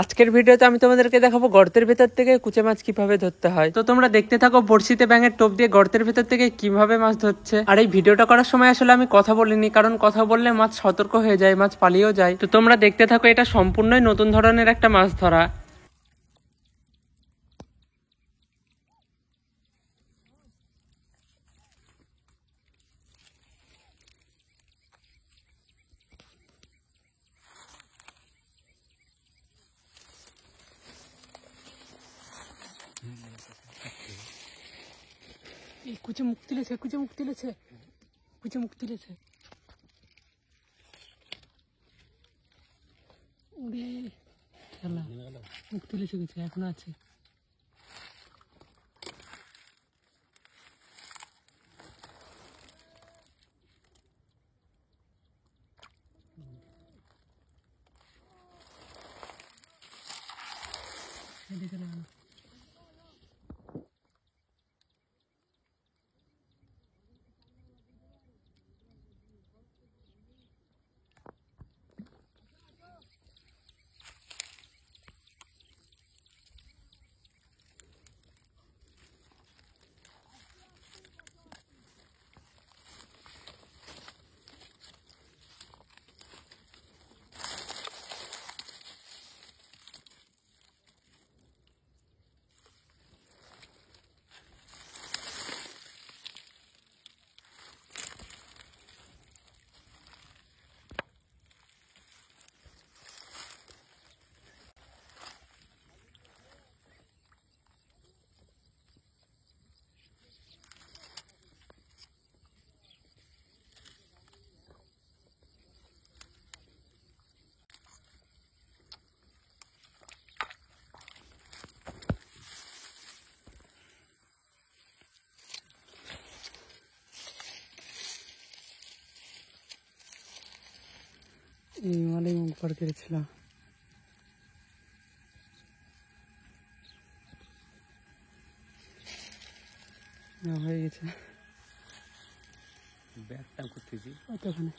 আজকের ভিডিওতে আমি তোমাদেরকে দেখাবো গর্তের ভেতর থেকে কুচে মাছ কিভাবে ধরতে হয়। তো তোমরা দেখতে থাকো বড়শিতে ব্যাঙের টোপ দিয়ে গর্তের ভেতর থেকে কিভাবে মাছ ধরছে। আর এই ভিডিওটা করার সময় আসলে আমি কথা বলিনি, কারণ কথা বললে মাছ সতর্ক হয়ে যায়, মাছ পালিয়েও যায়। তো তোমরা দেখতে থাকো, এটা সম্পূর্ণই নতুন ধরনের একটা মাছ ধরা। এই কুচে মুখ তুলেছে, কুচে মুখ তুলেছে, কুচে মুখ তুলেছে। ওরে খেলা, মুখ তুলেছে কুচে, এখনো আছে। দেখে না এই মালেই মুখ পার করেছিল। হয়ে গেছে, ব্যাগটা করতেছি ওখানে।